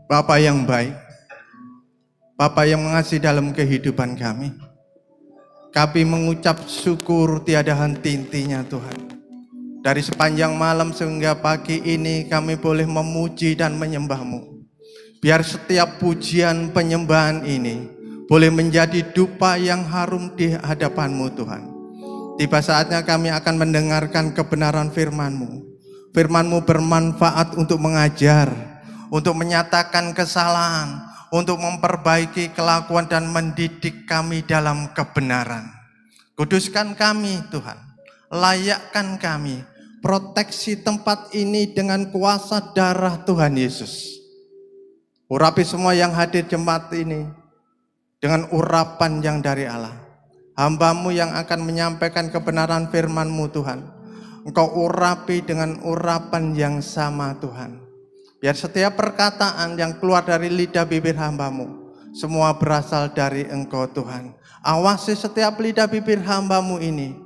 Bapa yang baik, Bapa yang mengasihi dalam kehidupan kami. Kami mengucap syukur tiada henti-hentinya Tuhan. Dari sepanjang malam sehingga pagi ini kami boleh memuji dan menyembah-Mu. Biar setiap pujian penyembahan ini boleh menjadi dupa yang harum di hadapan-Mu Tuhan. Tiba saatnya kami akan mendengarkan kebenaran firman-Mu. Firman-Mu bermanfaat untuk mengajar, untuk menyatakan kesalahan, untuk memperbaiki kelakuan dan mendidik kami dalam kebenaran. Kuduskan kami Tuhan, layakkan kami, proteksi tempat ini dengan kuasa darah Tuhan Yesus. Urapi semua yang hadir jemaat ini dengan urapan yang dari Allah. Hamba-Mu yang akan menyampaikan kebenaran firman-Mu Tuhan, Engkau urapi dengan urapan yang sama Tuhan. Biar setiap perkataan yang keluar dari lidah bibir hamba-Mu semua berasal dari Engkau Tuhan. Awasi setiap lidah bibir hamba-Mu ini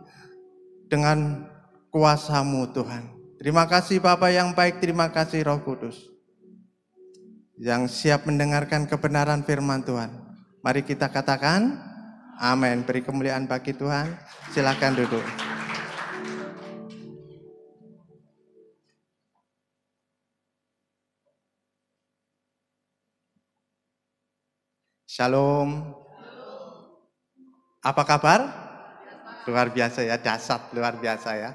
dengan kuasa-Mu Tuhan. Terima kasih Bapa yang baik, terima kasih Roh Kudus yang siap mendengarkan kebenaran firman Tuhan. Mari kita katakan amin. Beri kemuliaan bagi Tuhan. Silakan duduk. Shalom. Apa kabar? Luar biasa ya, dahsyat luar biasa ya.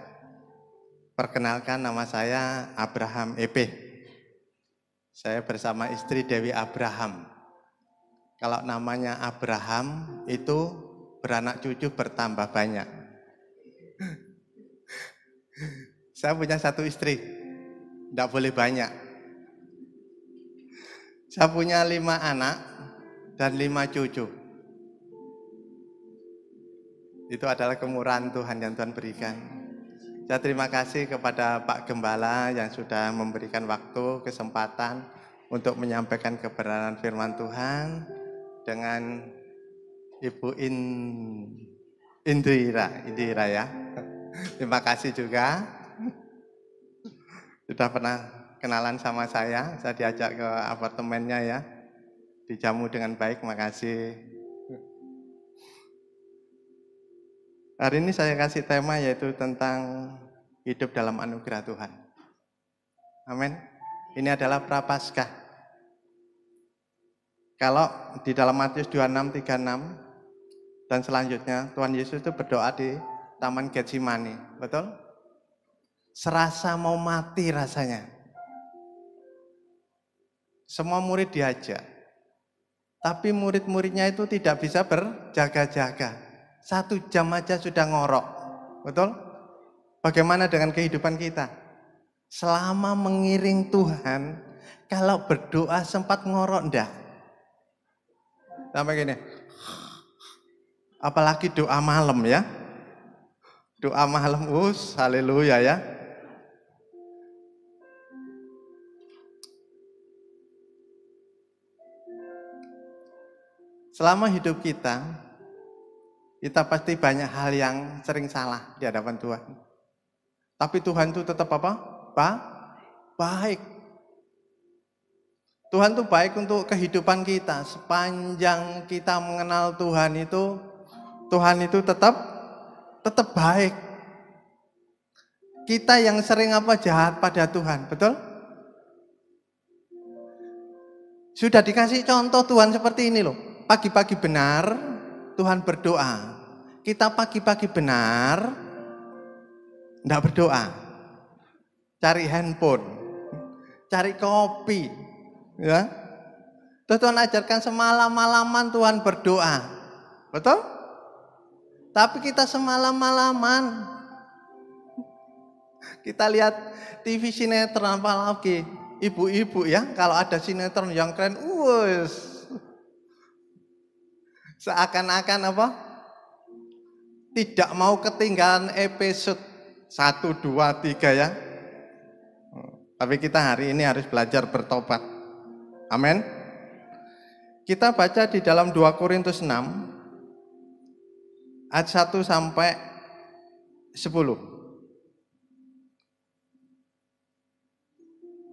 Perkenalkan, nama saya Abraham EP. Saya bersama istri Dewi Abraham. Kalau namanya Abraham itu beranak cucu bertambah banyak. Saya punya satu istri, tidak boleh banyak. Saya punya 5 anak dan 5 cucu. Itu adalah kemurahan Tuhan yang Tuhan berikan. Saya terima kasih kepada Pak Gembala yang sudah memberikan waktu, kesempatan untuk menyampaikan kebenaran firman Tuhan dengan Ibu Indira ya. Terima kasih juga. Sudah pernah kenalan sama saya diajak ke apartemennya ya. Dijamu dengan baik, makasih. Hari ini saya kasih tema yaitu tentang hidup dalam anugerah Tuhan. Amin. Ini adalah Prapaskah. Kalau di dalam Matius 26:36 dan selanjutnya Tuhan Yesus itu berdoa di Taman Getsemani, betul? Serasa mau mati rasanya. Semua murid diajak. Tapi murid-muridnya itu tidak bisa berjaga-jaga. 1 jam aja sudah ngorok, betul? Bagaimana dengan kehidupan kita? Selama mengiring Tuhan, kalau berdoa sempat ngorok enggak? Sampai gini, apalagi doa malam ya. Doa malam, haleluya ya. Selama hidup kita pasti banyak hal yang sering salah di hadapan Tuhan. Tapi Tuhan itu tetap apa? Baik. Tuhan itu baik untuk kehidupan kita. Sepanjang kita mengenal Tuhan itu tetap baik. Kita yang sering jahat pada Tuhan, betul? Sudah dikasih contoh Tuhan seperti ini loh. Pagi-pagi benar Tuhan berdoa. Kita pagi-pagi benar enggak berdoa. Cari handphone, cari kopi, ya. Terus Tuhan ajarkan semalam-malaman Tuhan berdoa. Betul? Tapi kita semalam-malaman kita lihat TV sinetron apalagi ibu-ibu ya, kalau ada sinetron yang keren, seakan-akan tidak mau ketinggalan episode 1, 2, 3 ya. Tapi kita hari ini harus belajar bertobat. Amin. Kita baca di dalam 2 Korintus 6 ayat 1 sampai 10.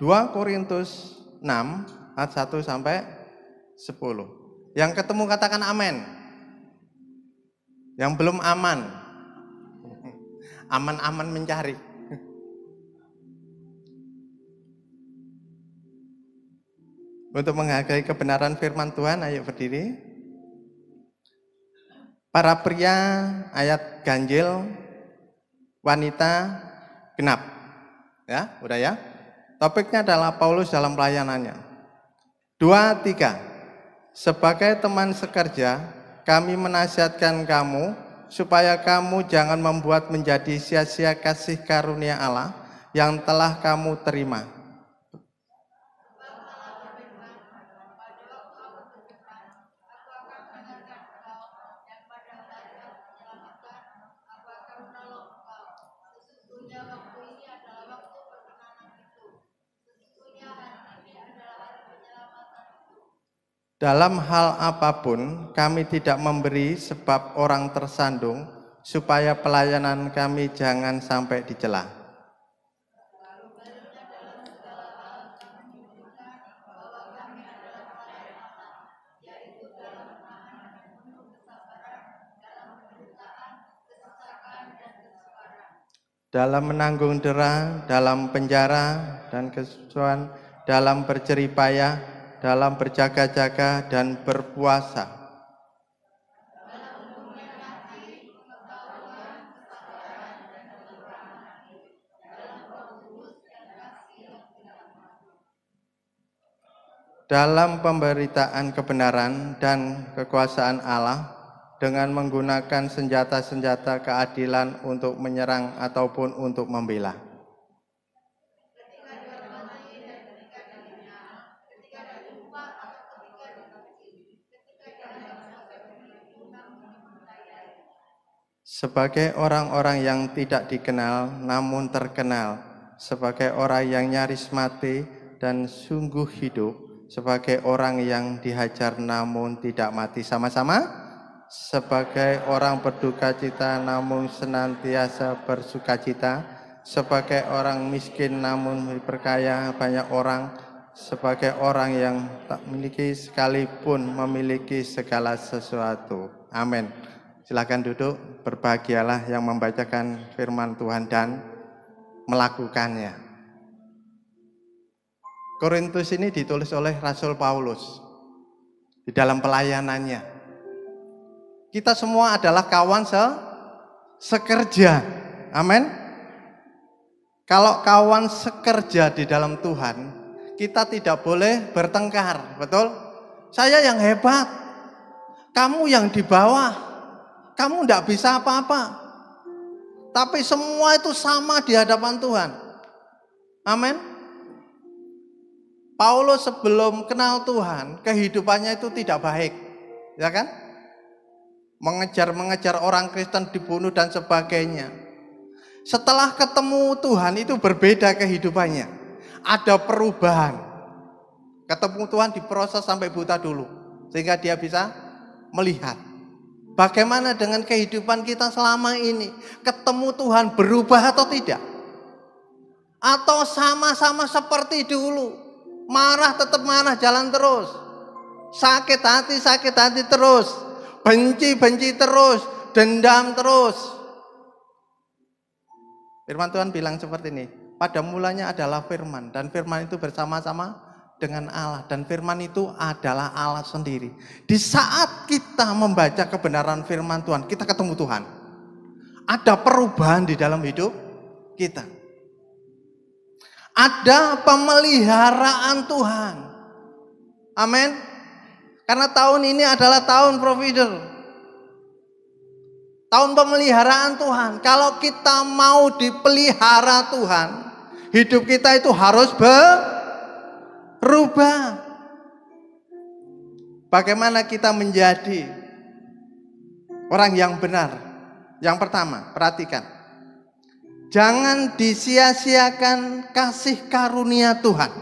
2 Korintus 6 Ayat 1 sampai 10. Yang ketemu katakan amin. Yang belum aman. Aman-aman mencari. Untuk menghargai kebenaran firman Tuhan, ayo berdiri. Para pria ayat ganjil, wanita genap. Ya, udah ya. Topiknya adalah Paulus dalam pelayanannya. 2, 3. Sebagai teman sekerja, kami menasihatkan kamu supaya kamu jangan membuat menjadi sia-sia kasih karunia Allah yang telah kamu terima. Dalam hal apapun, kami tidak memberi sebab orang tersandung, supaya pelayanan kami jangan sampai dicela. Dalam menanggung dera, dalam penjara dan kesusahan, dalam berjeripayah, dalam berjaga-jaga dan berpuasa. Dalam pemberitaan kebenaran dan kekuasaan Allah dengan menggunakan senjata-senjata keadilan untuk menyerang ataupun untuk membela. Sebagai orang-orang yang tidak dikenal namun terkenal, sebagai orang yang nyaris mati dan sungguh hidup, sebagai orang yang dihajar namun tidak mati. Sama-sama, sebagai orang berduka cita namun senantiasa bersuka cita, sebagai orang miskin namun berkaya banyak orang, sebagai orang yang tak memiliki sekalipun memiliki segala sesuatu. Amin. Silakan duduk, berbahagialah yang membacakan firman Tuhan dan melakukannya. Korintus ini ditulis oleh Rasul Paulus di dalam pelayanannya. Kita semua adalah kawan sekerja. Amin. Kalau kawan sekerja di dalam Tuhan, kita tidak boleh bertengkar, betul? Saya yang hebat, kamu yang di bawah. Kamu tidak bisa apa-apa. Tapi semua itu sama di hadapan Tuhan. Amin. Paulus sebelum kenal Tuhan, kehidupannya itu tidak baik. Ya kan? Mengejar-mengejar orang Kristen, dibunuh dan sebagainya. Setelah ketemu Tuhan itu berbeda kehidupannya. Ada perubahan. Ketemu Tuhan diproses sampai buta dulu. Sehingga dia bisa melihat. Bagaimana dengan kehidupan kita selama ini? Ketemu Tuhan berubah atau tidak? Atau sama-sama seperti dulu? Marah tetap marah, jalan terus. Sakit hati terus. Benci terus. Dendam terus. Firman Tuhan bilang seperti ini. Pada mulanya adalah firman. Dan firman itu bersama-sama dengan Allah, dan firman itu adalah Allah sendiri. Di saat kita membaca kebenaran firman Tuhan, kita ketemu Tuhan. Ada perubahan di dalam hidup kita. Ada pemeliharaan Tuhan. Amin. Karena tahun ini adalah tahun provider. Tahun pemeliharaan Tuhan. Kalau kita mau dipelihara Tuhan, hidup kita itu harus berubah. Bagaimana kita menjadi orang yang benar? Yang pertama, perhatikan. Jangan disia-siakan kasih karunia Tuhan.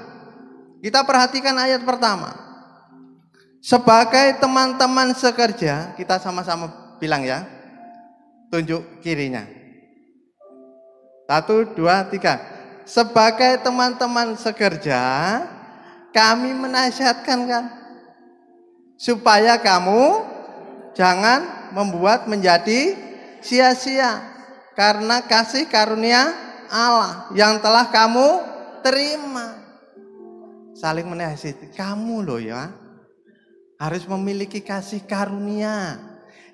Kita perhatikan ayat pertama. Sebagai teman-teman sekerja, kita sama-sama bilang ya. Tunjuk kirinya. 1, 2, 3. Sebagai teman-teman sekerja, Kami menasihatkan kan, supaya kamu jangan membuat menjadi sia-sia karena kasih karunia Allah yang telah kamu terima. Saling menasihati. Kamu loh ya, harus memiliki kasih karunia.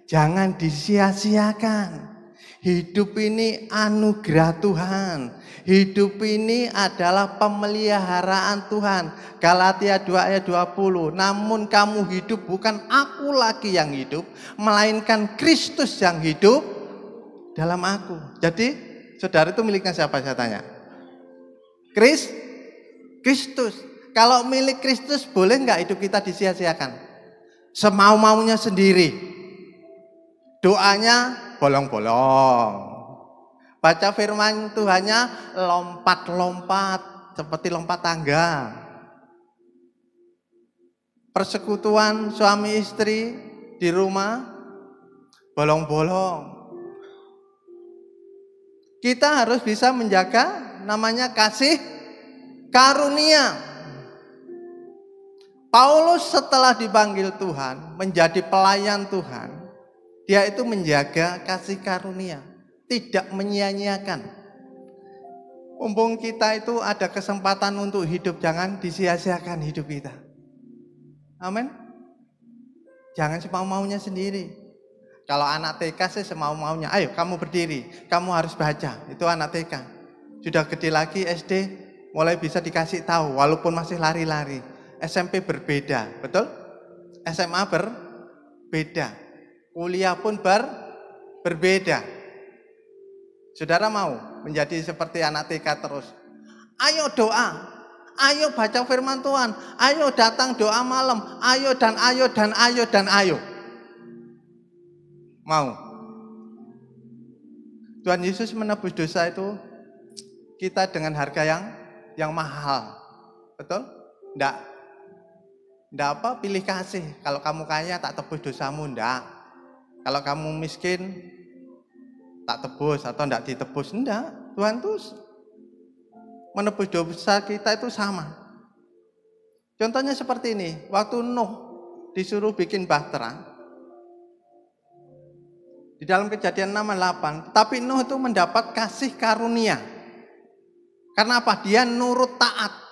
Jangan disia-siakan. Hidup ini anugerah Tuhan. Hidup ini adalah pemeliharaan Tuhan. Galatia 2 ayat 20. Namun kamu hidup bukan aku lagi yang hidup, melainkan Kristus yang hidup dalam aku. Jadi saudara itu miliknya siapa, saya tanya? Kristus. Kalau milik Kristus, boleh nggak hidup kita disia-siakan? Semau-maunya sendiri. Doanya bolong-bolong. Baca firman Tuhannya lompat-lompat seperti lompat tangga. Persekutuan suami istri di rumah bolong-bolong. Kita harus bisa menjaga namanya kasih karunia. Paulus setelah dipanggil Tuhan menjadi pelayan Tuhan, dia itu menjaga kasih karunia, tidak menyia-nyiakan. Mumpung kita itu ada kesempatan untuk hidup, jangan disia-siakan hidup kita. Amin. Jangan semau-maunya sendiri. Kalau anak TK sih semau-maunya, ayo kamu berdiri, kamu harus baca. Itu anak TK. Sudah gede lagi SD, mulai bisa dikasih tahu, walaupun masih lari-lari. SMP berbeda, betul? SMA berbeda. Kuliah pun berbeda. Saudara mau menjadi seperti anak TK terus? Ayo doa, ayo baca firman Tuhan, ayo datang doa malam, ayo dan ayo dan ayo dan ayo. Mau? Tuhan Yesus menebus dosa itu kita dengan harga yang mahal, betul? Enggak apa, pilih kasih. Kalau kamu kaya tak tebus dosamu, enggak. Kalau kamu miskin tak tebus atau enggak ditebus, enggak. Tuhan tuh menebus dosa kita itu sama. Contohnya seperti ini, waktu Nuh disuruh bikin bahtera, di dalam Kejadian 6:8, tapi Nuh itu mendapat kasih karunia. Karena apa? Dia nurut taat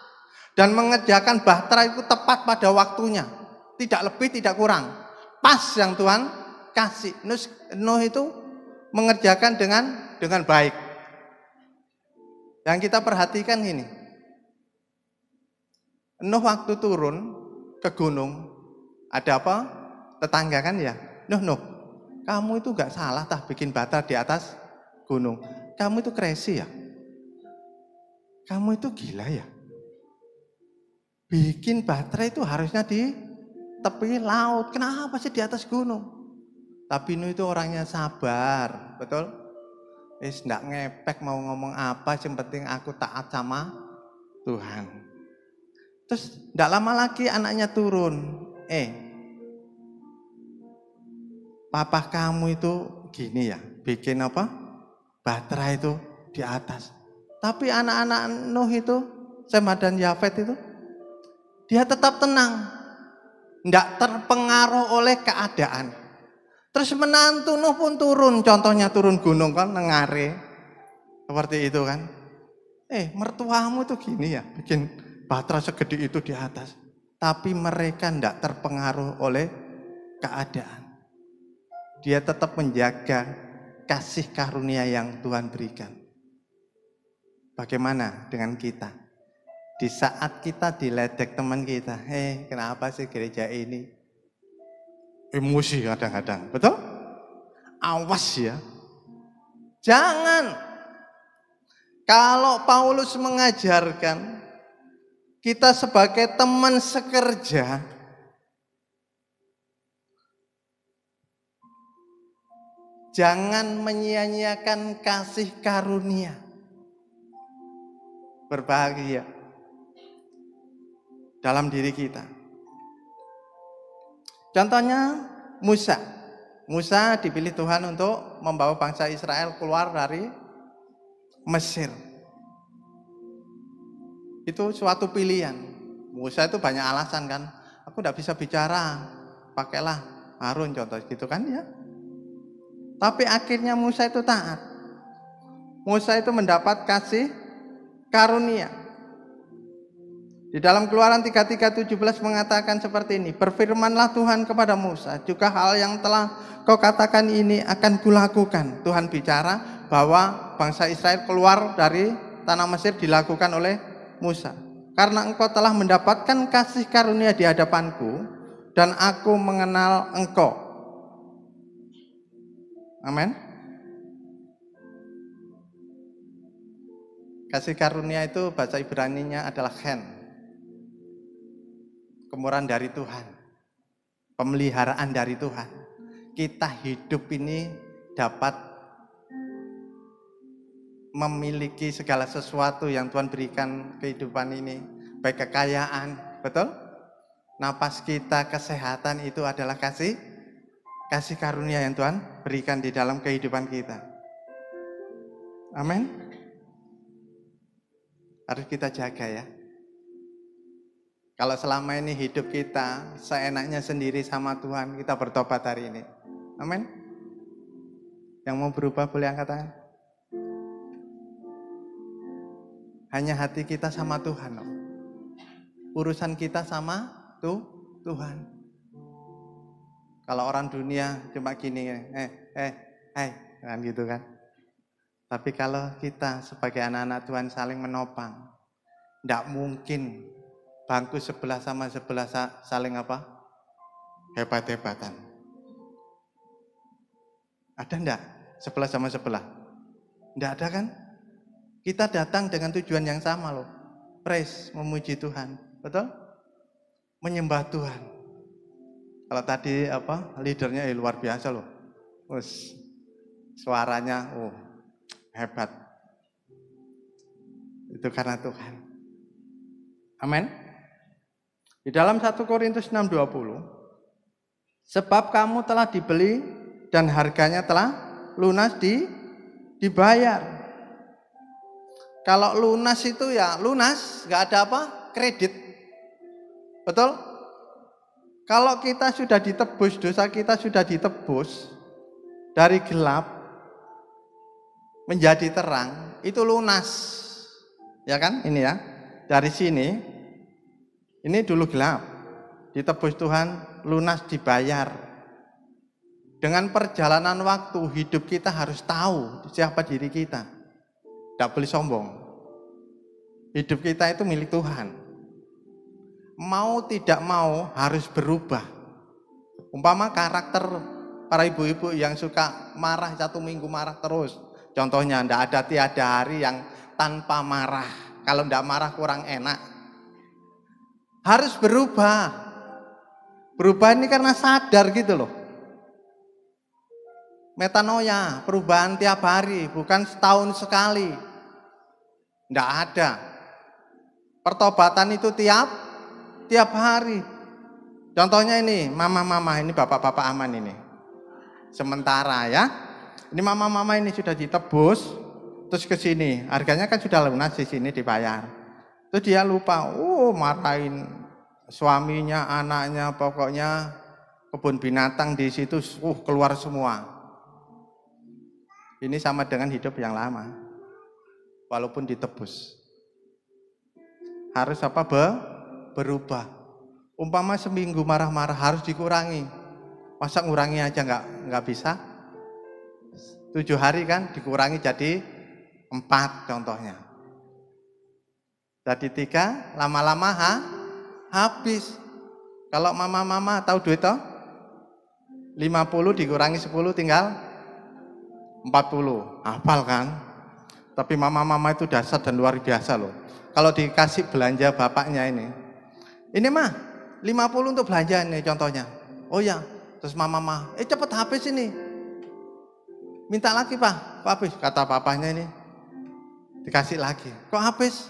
dan mengerjakan bahtera itu tepat pada waktunya, tidak lebih tidak kurang, pas yang Tuhan kasih. Nuh itu mengerjakan dengan baik. Yang kita perhatikan gini, Nuh waktu turun ke gunung, ada apa? Tetangga kan ya, Nuh, kamu itu gak salah tah bikin bahtera di atas gunung. Kamu itu crazy ya? Kamu itu gila ya? Bikin bahtera itu harusnya di tepi laut. Kenapa sih di atas gunung? Tapi Nuh itu orangnya sabar, betul? Nggak ngepek mau ngomong apa, yang penting aku taat sama Tuhan. Terus nggak lama lagi anaknya turun. Papa kamu itu gini ya, bikin apa? Bahtera itu di atas. Tapi anak-anak Nuh itu, Sem dan Yafet itu, dia tetap tenang, tidak terpengaruh oleh keadaan. Terus menantu Nuh pun turun, contohnya turun gunung kan, nengare, seperti itu kan. Mertuamu itu gini ya, bikin bahtera segede itu di atas. Tapi mereka tidak terpengaruh oleh keadaan. Dia tetap menjaga kasih karunia yang Tuhan berikan. Bagaimana dengan kita? Di saat kita diledek teman kita, kenapa sih gereja ini? Emosi kadang-kadang, betul? Awas ya. Jangan. Kalau Paulus mengajarkan kita sebagai teman sekerja, jangan menyia-nyiakan kasih karunia. Berbahagia dalam diri kita. Contohnya Musa. Musa dipilih Tuhan untuk membawa bangsa Israel keluar dari Mesir. Itu suatu pilihan. Musa itu banyak alasan kan. Aku tidak bisa bicara, pakailah Harun contoh gitu kan ya. Tapi akhirnya Musa itu taat. Musa itu mendapat kasih karunia. Di dalam Keluaran 33:17 mengatakan seperti ini, berfirmanlah Tuhan kepada Musa, juga hal yang telah kau katakan ini akan kulakukan. Tuhan bicara bahwa bangsa Israel keluar dari tanah Mesir dilakukan oleh Musa. Karena engkau telah mendapatkan kasih karunia di hadapanku dan aku mengenal engkau. Amin. Kasih karunia itu bahasa Ibraninya adalah chen. Kemurahan dari Tuhan, pemeliharaan dari Tuhan. Kita hidup ini dapat memiliki segala sesuatu yang Tuhan berikan kehidupan ini, baik kekayaan, betul? Napas kita, kesehatan itu adalah kasih karunia yang Tuhan berikan di dalam kehidupan kita. Amin. Harus kita jaga ya. Kalau selama ini hidup kita seenaknya sendiri sama Tuhan, kita bertobat hari ini. Amin. Yang mau berubah boleh angkat tangan. Hanya hati kita sama Tuhan. Urusan kita sama Tuhan. Kalau orang dunia cuma gini, kan gitu kan. Tapi kalau kita sebagai anak-anak Tuhan saling menopang, tidak mungkin bangku sebelah sama sebelah saling apa? Hebat-hebatan. Ada enggak? Sebelah sama sebelah? Enggak ada kan? Kita datang dengan tujuan yang sama loh. Praise, memuji Tuhan. Betul? Menyembah Tuhan. Kalau tadi leadernya luar biasa loh. Suaranya hebat. Itu karena Tuhan. Amin. Di dalam 1 Korintus 6:20, sebab kamu telah dibeli dan harganya telah lunas dibayar. Kalau lunas itu ya lunas, nggak ada kredit. Betul? Kalau kita sudah ditebus, dosa kita sudah ditebus dari gelap menjadi terang, itu lunas. Ya kan? Ini ya. Dari sini ini dulu gelap, ditebus Tuhan, lunas dibayar. Dengan perjalanan waktu, hidup kita harus tahu siapa diri kita. Tidak boleh sombong. Hidup kita itu milik Tuhan. Mau tidak mau harus berubah. Umpama karakter para ibu-ibu yang suka marah 1 minggu marah terus. Contohnya tiada hari yang tanpa marah. Kalau tidak marah kurang enak. Harus berubah. Berubah ini karena sadar gitu loh. Metanoia, perubahan tiap hari, bukan setahun sekali. Tidak ada. Pertobatan itu tiap hari. Contohnya ini, mama-mama, ini bapak-bapak aman ini. Sementara ya. Ini mama-mama ini sudah ditebus, terus ke sini. Harganya kan sudah lunas di sini dibayar. Terus dia lupa, marahin suaminya, anaknya, pokoknya kebun binatang di situ keluar semua. Ini sama dengan hidup yang lama, walaupun ditebus. Harus berubah. Umpama seminggu marah-marah harus dikurangi. Masa ngurangi aja nggak bisa? 7 hari kan dikurangi jadi 4 contohnya. Jadi 3, lama-lama habis. Kalau mama-mama tahu duit toh? 50 dikurangi 10 tinggal 40. Hafal kan? Tapi mama-mama itu dasar dan luar biasa loh. Kalau dikasih belanja bapaknya ini mah 50 untuk belanja ini contohnya. Oh ya, terus mama cepet habis ini. Minta lagi Pak habis. Kata papanya ini. Dikasih lagi. Kok habis?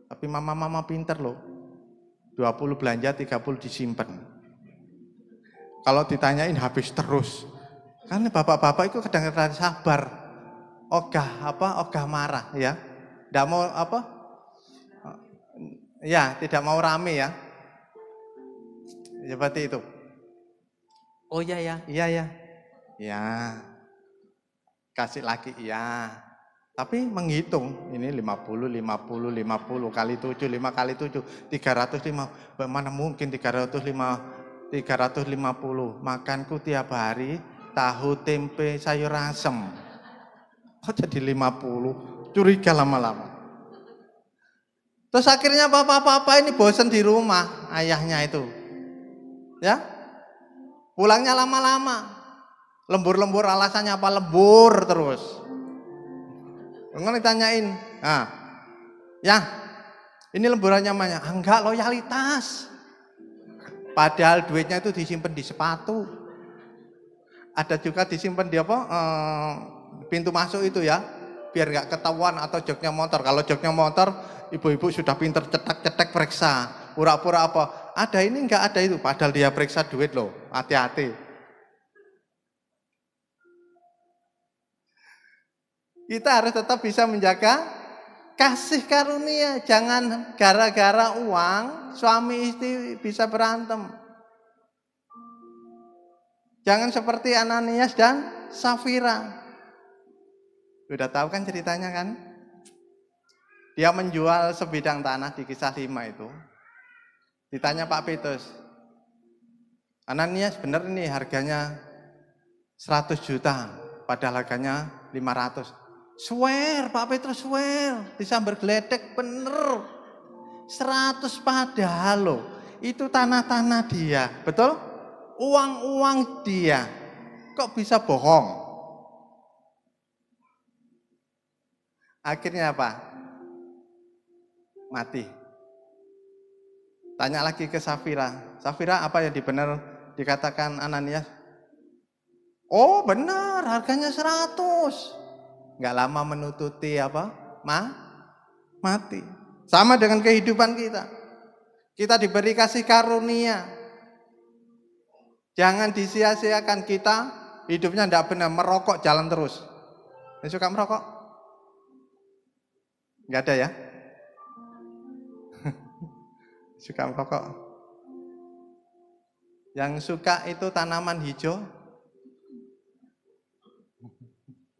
Tapi mama pinter loh. 20 belanja, 30 disimpan. Kalau ditanyain habis terus. Karena bapak-bapak itu kadang-kadang sabar. Ogah marah ya. Nggak mau Ya, tidak mau rame ya. Seperti itu. Oh iya ya, iya ya. Ya. Kasih lagi iya. Tapi menghitung, ini 50, 50, 50 kali 7, 5 kali 7, 305. Mana mungkin 350. Makanku tiap hari tahu tempe sayur asem. Kok jadi 50? Curiga lama-lama. Terus akhirnya papa ini bosan di rumah, ayahnya itu. Ya, pulangnya lama-lama. Lembur-lembur alasannya apa? Lembur terus. Enggak ditanyain. Nah, ya, ini lemburannya namanya. Enggak, loyalitas. Padahal duitnya itu disimpan di sepatu. Ada juga disimpan di apa? Pintu masuk itu ya. Biar nggak ketahuan atau joknya motor. Kalau joknya motor, ibu-ibu sudah pinter cetak-cetak periksa. Pura-pura apa? Ada ini enggak ada itu. Padahal dia periksa duit loh. Hati-hati. Kita harus tetap bisa menjaga kasih karunia. Jangan gara-gara uang suami istri bisa berantem. Jangan seperti Ananias dan Safira. Udah tahu kan ceritanya kan? Dia menjual sebidang tanah di Kisah 5 itu. Ditanya Pak Petrus, Ananias bener nih harganya 100 juta, padahal harganya 500. Swear Pak Petrus, swear, disambar geledek bener. 100 padahal loh, itu tanah-tanah dia, betul? Uang-uang dia, kok bisa bohong? Akhirnya apa? Mati. Tanya lagi ke Safira. Safira, apa yang benar dikatakan Ananias? Oh benar, harganya 100. Nggak lama menututi apa? Mati. Sama dengan kehidupan kita. Kita diberi kasih karunia. Jangan disia-siakan kita. Hidupnya tidak benar, merokok jalan terus. Yang suka merokok? Nggak ada ya? Suka merokok. Yang suka itu tanaman hijau.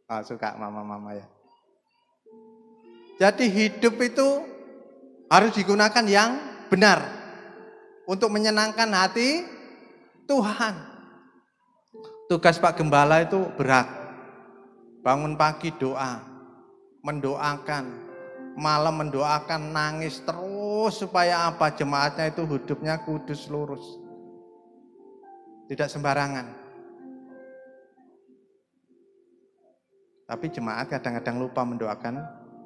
Oh, suka mama-mama ya. Jadi hidup itu harus digunakan yang benar untuk menyenangkan hati Tuhan. Tugas Pak Gembala itu berat. Bangun pagi doa, mendoakan, malam mendoakan, nangis terus supaya apa? Jemaatnya itu hidupnya kudus lurus. Tidak sembarangan. Tapi jemaat kadang-kadang lupa mendoakan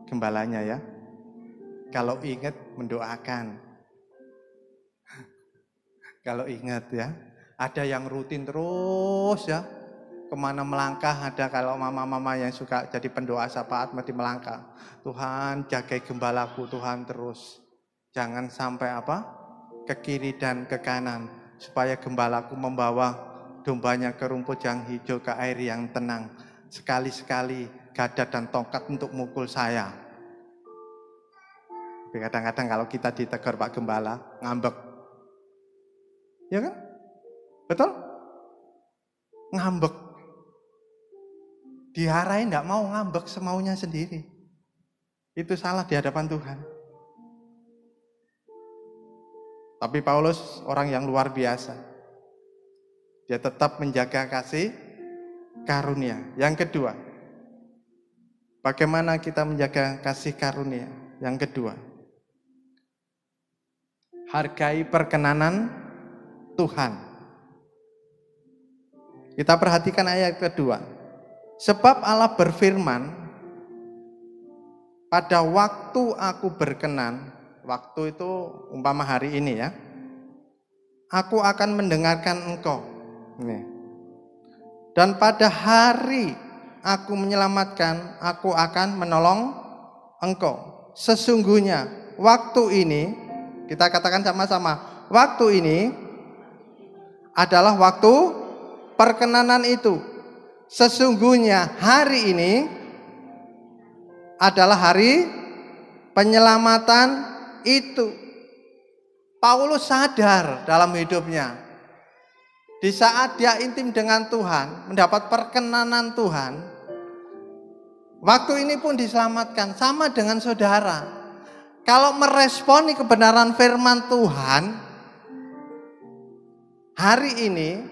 gembalanya ya. Kalau ingat mendoakan. Kalau ingat ya. Ada yang rutin terus ya. Kemana melangkah ada kalau mama-mama yang suka jadi pendoa syafaat mesti melangkah. Tuhan jagai gembalaku Tuhan terus. Jangan sampai apa? Ke kiri dan ke kanan. Supaya gembalaku membawa dombanya ke rumput yang hijau, ke air yang tenang. Sekali-sekali gada dan tongkat untuk mukul saya. Tapi kadang-kadang kalau kita ditegur Pak Gembala, ngambek. Ya kan? Betul? Ngambek. Diarahin enggak mau ngambek semaunya sendiri. Itu salah di hadapan Tuhan. Tapi Paulus orang yang luar biasa. Dia tetap menjaga kasih karunia. Yang kedua, bagaimana kita menjaga kasih karunia? Yang kedua, hargai perkenanan Tuhan. Kita perhatikan ayat kedua. Sebab Allah berfirman, pada waktu aku berkenan, waktu itu umpama hari ini ya, aku akan mendengarkan engkau. Nih. Dan pada hari aku menyelamatkan, aku akan menolong engkau. Sesungguhnya waktu ini, kita katakan sama-sama, waktu ini adalah waktu perkenanan itu. Sesungguhnya hari ini adalah hari penyelamatan itu. Paulus sadar dalam hidupnya. Di saat dia intim dengan Tuhan, mendapat perkenanan Tuhan, waktu ini pun diselamatkan. Sama dengan saudara. Kalau meresponi kebenaran firman Tuhan, hari ini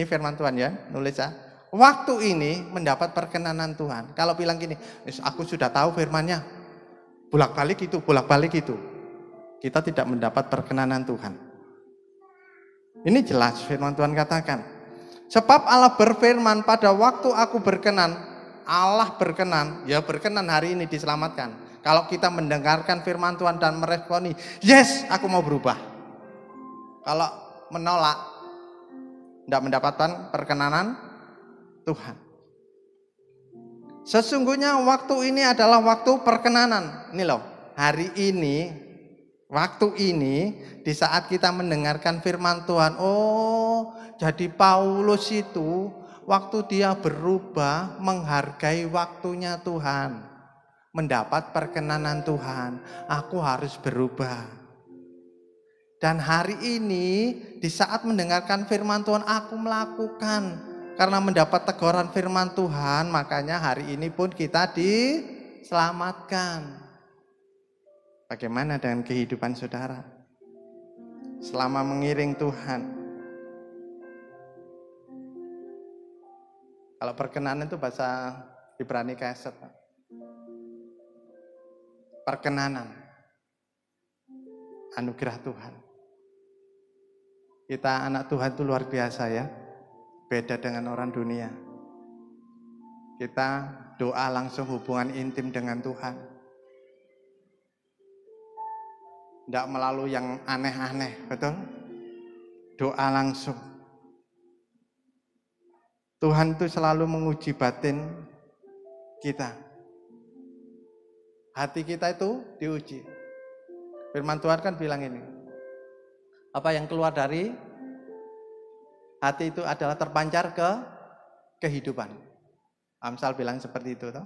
firman Tuhan ya, nulis ya. Waktu ini mendapat perkenanan Tuhan. Kalau bilang gini, aku sudah tahu firman-Nya. Bolak-balik itu. Kita tidak mendapat perkenanan Tuhan. Ini jelas firman Tuhan katakan. Sebab Allah berfirman, pada waktu aku berkenan, Allah berkenan, ya berkenan hari ini diselamatkan. Kalau kita mendengarkan firman Tuhan dan meresponi, yes, aku mau berubah. Kalau menolak, tidak mendapatkan perkenanan Tuhan. Sesungguhnya waktu ini adalah waktu perkenanan. Ini loh, hari ini, waktu ini, di saat kita mendengarkan firman Tuhan, oh jadi Paulus itu, waktu dia berubah, menghargai waktunya Tuhan. Mendapat perkenanan Tuhan, aku harus berubah. Dan hari ini, di saat mendengarkan firman Tuhan, aku melakukan. Karena mendapat teguran firman Tuhan, makanya hari ini pun kita diselamatkan. Bagaimana dengan kehidupan saudara? Selama mengiring Tuhan. Kalau perkenanan itu bahasa Ibrani Keset. Perkenanan. Anugerah Tuhan. Kita anak Tuhan itu luar biasa ya. Beda dengan orang dunia. Kita doa langsung hubungan intim dengan Tuhan. Tidak melalui yang aneh-aneh, betul? Doa langsung. Tuhan itu selalu menguji batin kita. Hati kita itu diuji. Firman Tuhan kan bilang ini. Apa yang keluar dari hati itu adalah terpancar ke kehidupan. Amsal bilang seperti itu. Toh.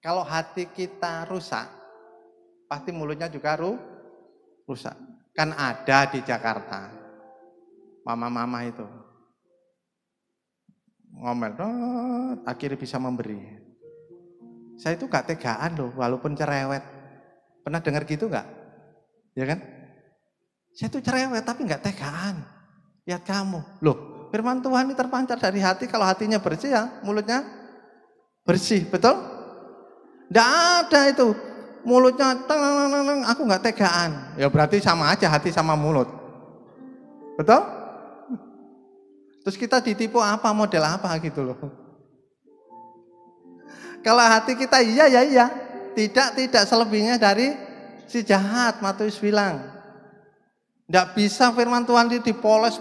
Kalau hati kita rusak, pasti mulutnya juga rusak. Kan ada di Jakarta, mama-mama itu ngomel, akhirnya bisa memberi. Saya itu gak tegaan loh, walaupun cerewet. Pernah dengar gitu gak? Ya kan? Saya itu cerewet tapi gak tegaan. Lihat kamu, loh firman Tuhan ini terpancar dari hati. Kalau hatinya bersih ya mulutnya bersih, betul? Tidak ada itu mulutnya aku nggak tegaan. Ya berarti sama aja hati sama mulut, betul? Terus kita ditipu apa, model apa gitu loh. Kalau hati kita iya ya iya, tidak selebihnya dari si jahat. Matius bilang. Tidak bisa firman Tuhan dipoles,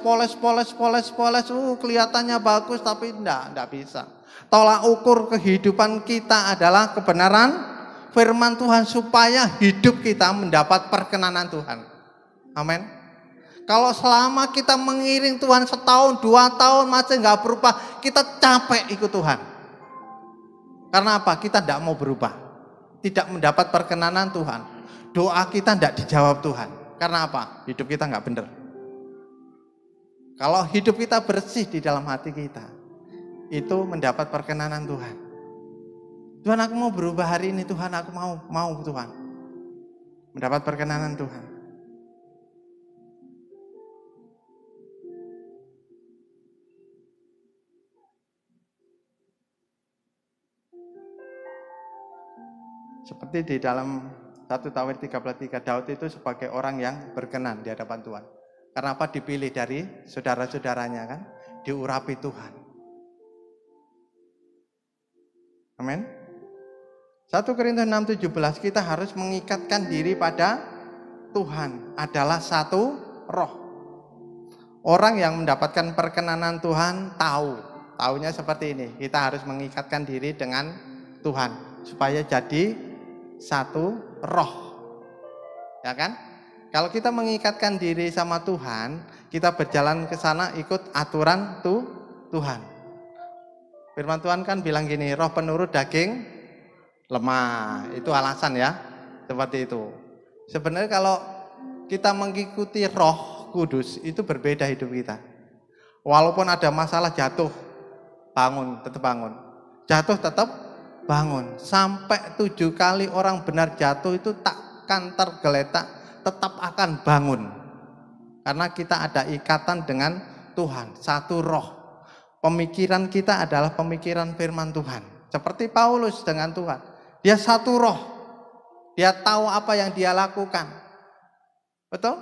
kelihatannya bagus tapi tidak bisa. Tolak ukur kehidupan kita adalah kebenaran firman Tuhan supaya hidup kita mendapat perkenanan Tuhan. Amin. Kalau selama kita mengiring Tuhan setahun, 2 tahun masih nggak berubah, kita capek ikut Tuhan. Karena apa? Kita tidak mau berubah, tidak mendapat perkenanan Tuhan. Doa kita tidak dijawab Tuhan. Karena apa? Hidup kita nggak benar. Kalau hidup kita bersih di dalam hati kita, itu mendapat perkenanan Tuhan. Tuhan, aku mau berubah hari ini. Tuhan, aku mau Tuhan. Mendapat perkenanan Tuhan. Seperti di dalam 1 Tawir 33, Daud itu sebagai orang yang berkenan di hadapan Tuhan. Karena apa? Dipilih dari saudara-saudaranya kan, diurapi Tuhan. Amin. 1 Korintus 6:17, kita harus mengikatkan diri pada Tuhan adalah satu roh. Orang yang mendapatkan perkenanan Tuhan taunya seperti ini. Kita harus mengikatkan diri dengan Tuhan supaya jadi satu roh, ya kan? Kalau kita mengikatkan diri sama Tuhan, kita berjalan ke sana ikut aturan Tuhan. Firman Tuhan kan bilang gini, roh penurut daging lemah. Itu alasan ya, seperti itu. Sebenarnya kalau kita mengikuti Roh Kudus, itu berbeda hidup kita. Walaupun ada masalah jatuh, bangun, tetap bangun. Jatuh tetap bangun. Sampai 7 kali orang benar jatuh itu takkan tergeletak, tetap akan bangun. Karena kita ada ikatan dengan Tuhan, satu roh. Pemikiran kita adalah pemikiran firman Tuhan. Seperti Paulus dengan Tuhan. Dia satu roh. Dia tahu apa yang dia lakukan. Betul?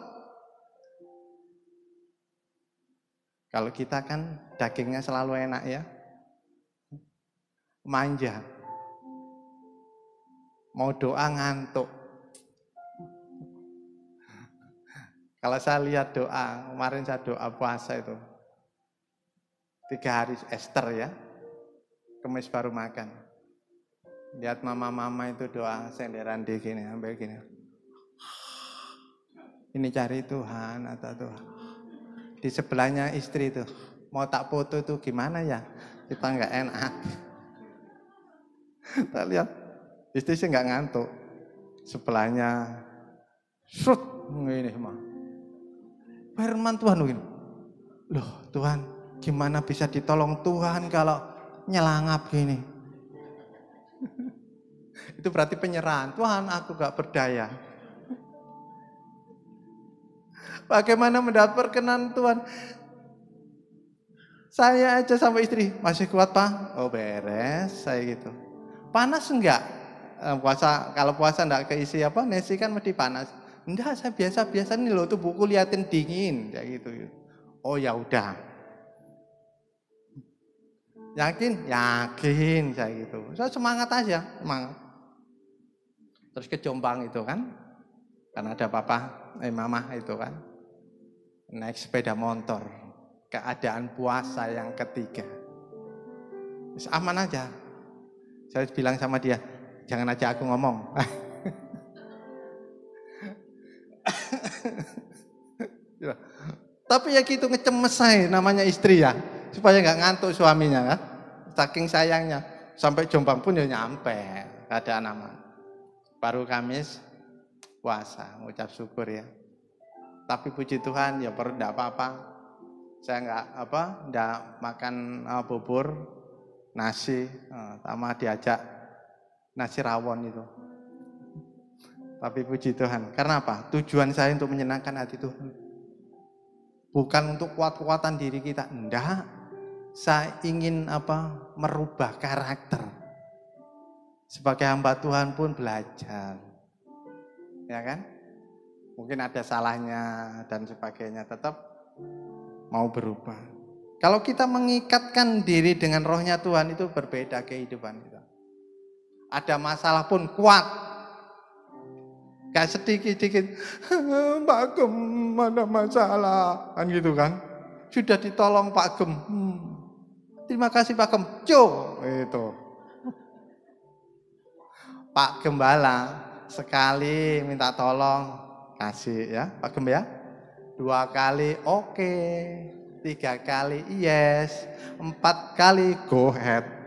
Kalau kita kan dagingnya selalu enak ya. Manja. Mau doa ngantuk. Kalau saya lihat doa, kemarin saya doa puasa itu 3 hari Ester ya, Kamis baru makan. Lihat mama-mama itu doa senderan di gini, ambil gini. Ini cari Tuhan atau Tuhan. Di sebelahnya istri itu, mau tak foto itu gimana ya? Kita nggak enak. Kita lihat istri sih nggak ngantuk. Sebelahnya, shoot ini mah. Firman Tuhan begini. Loh Tuhan, gimana bisa ditolong Tuhan kalau nyelangap gini? Itu berarti penyerahan. Tuhan, aku gak berdaya. Bagaimana mendapat perkenan Tuhan? Saya aja sama istri, masih kuat Pak? Oh beres, saya gitu. Panas enggak? Kalau puasa enggak keisi apa? Nasi kan mesti panas. Enggak, saya biasa-biasa nih loh, tuh buku liatin dingin, kayak gitu. Oh ya udah. Yakin? Yakin, saya gitu. Saya semangat aja, semangat. Terus ke Jombang itu kan, karena ada mama itu kan, naik sepeda motor, keadaan puasa yang ketiga. Terus aman aja. Saya bilang sama dia, jangan aja aku ngomong. Ya. Tapi ya gitu ngecemes saya namanya istri ya, supaya nggak ngantuk suaminya kan. Saking sayangnya, sampai Jombang pun ya nyampe, keadaan aman. Baru Kamis puasa, ngucap syukur ya. Tapi puji Tuhan ya enggak apa-apa. Saya enggak makan bubur, nasi, sama diajak nasi rawon itu. Tapi puji Tuhan. Karena apa? Tujuan saya untuk menyenangkan hati Tuhan. Bukan untuk kuat-kuatan diri kita. Enggak. Saya ingin merubah karakter. Sebagai hamba Tuhan pun belajar. Ya kan? Mungkin ada salahnya dan sebagainya. Tetap mau berubah. Kalau kita mengikatkan diri dengan rohnya Tuhan, itu berbeda kehidupan kita. Ada masalah pun kuat. Gak sedikit-sedikit, Pak Gem ada masalah, kan gitu kan. Sudah ditolong Pak Gem. Terima kasih Pak Gem. Itu. Pak Gembala sekali minta tolong, kasih ya Pak Gem ya. 2 kali oke. 3 kali yes. 4 kali go ahead.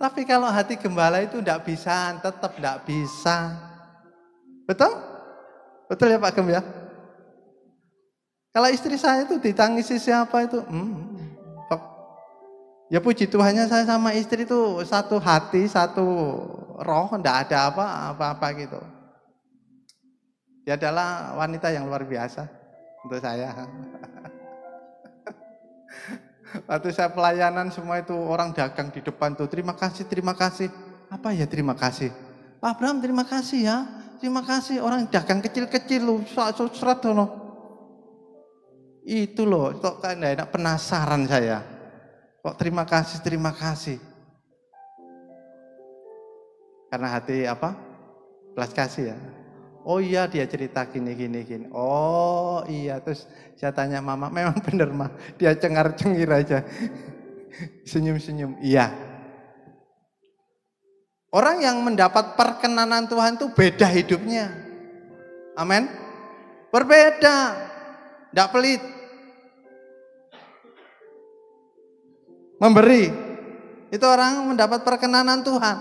Tapi kalau hati gembala itu enggak bisa, tetap enggak bisa. Betul? Betul ya Pak Gem ya? Kalau istri saya itu ditangisi siapa itu? Ya puji Tuhannya saya sama istri itu satu hati, satu roh, enggak ada apa-apa gitu. Dia adalah wanita yang luar biasa untuk saya. Waktu saya pelayanan semua itu orang dagang di depan tuh, terima kasih. Apa ya terima kasih? Pak Abraham terima kasih ya, terima kasih. Orang dagang kecil-kecil loh, seret loh. Itu loh, kok kan enak, penasaran saya. Kok terima kasih. Karena hati belas kasih ya. Oh iya dia cerita gini. Oh iya, terus saya tanya mama, memang bener mah dia cengar-cengir aja. Senyum-senyum, iya. Orang yang mendapat perkenanan Tuhan itu beda hidupnya. Amin. Berbeda. Tidak pelit. Memberi. Itu orang mendapat perkenanan Tuhan.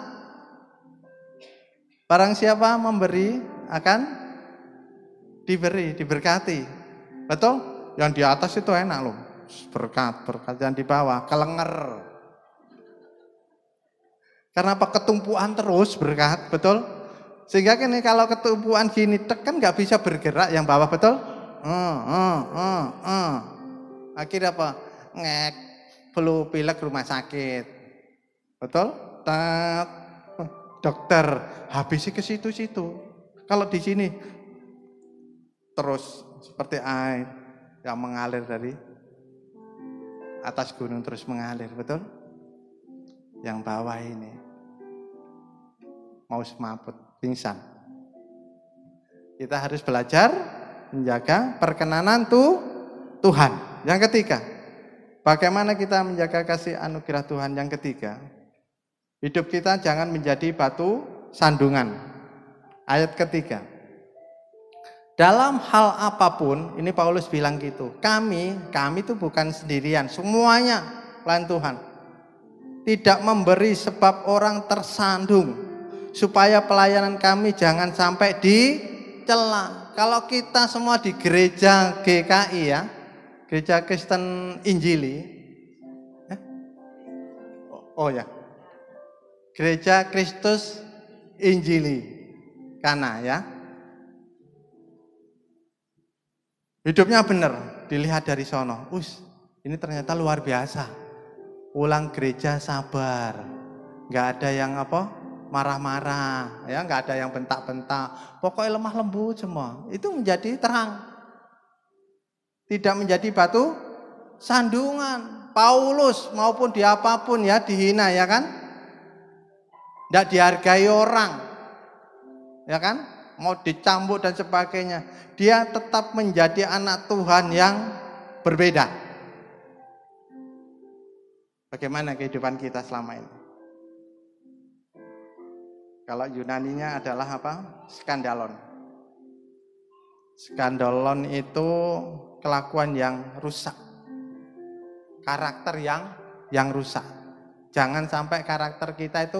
Barang siapa memberi akan diberi, diberkati. Betul? Yang di atas itu enak loh. Berkat yang di bawah kelenger. Karena apa? Ketumpuan terus berkat, betul? Sehingga ini kalau ketumpuan gini kan nggak bisa bergerak yang bawah, betul? Akhirnya apa? Ngek, flu, pilek, rumah sakit, betul? Dokter habisi ke situ-situ. Kalau di sini terus seperti air yang mengalir dari atas gunung terus mengalir, betul? Yang bawah ini mau semaput, pingsan. Kita harus belajar menjaga perkenanan Tuhan. Yang ketiga, bagaimana kita menjaga kasih anugerah Tuhan? Yang ketiga, hidup kita jangan menjadi batu sandungan. Ayat ketiga, dalam hal apapun, ini Paulus bilang gitu, kami itu bukan sendirian, semuanya lain Tuhan. Tidak memberi sebab orang tersandung, supaya pelayanan kami jangan sampai dicela. Kalau kita semua di gereja GKI ya, Gereja Kristen Injili, Gereja Kristus Injili, Kana ya, hidupnya benar, dilihat dari sono, ini ternyata luar biasa. Pulang gereja sabar, nggak ada yang marah-marah, ya nggak ada yang bentak-bentak, pokoknya lemah lembut semua. Itu menjadi terang, tidak menjadi batu sandungan. Paulus maupun di apapun ya dihina ya kan, nggak dihargai orang, ya kan, mau dicambuk dan sebagainya, dia tetap menjadi anak Tuhan yang berbeda. Bagaimana kehidupan kita selama ini? Kalau Yunaninya adalah apa? Skandalon. Skandalon itu kelakuan yang rusak. Karakter yang rusak. Jangan sampai karakter kita itu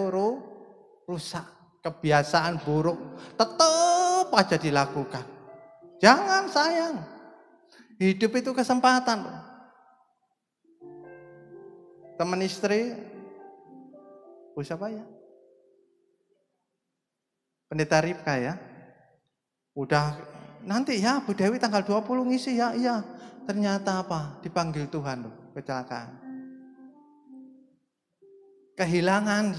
rusak. Kebiasaan buruk tetap aja dilakukan. Jangan sayang. Hidup itu kesempatan. Teman istri, siapa ya? Pendeta Ripka ya. Udah nanti ya Bu Dewi tanggal 20 ngisi ya, iya. Ternyata apa? Dipanggil Tuhan loh, kecelakaan. Kehilangan.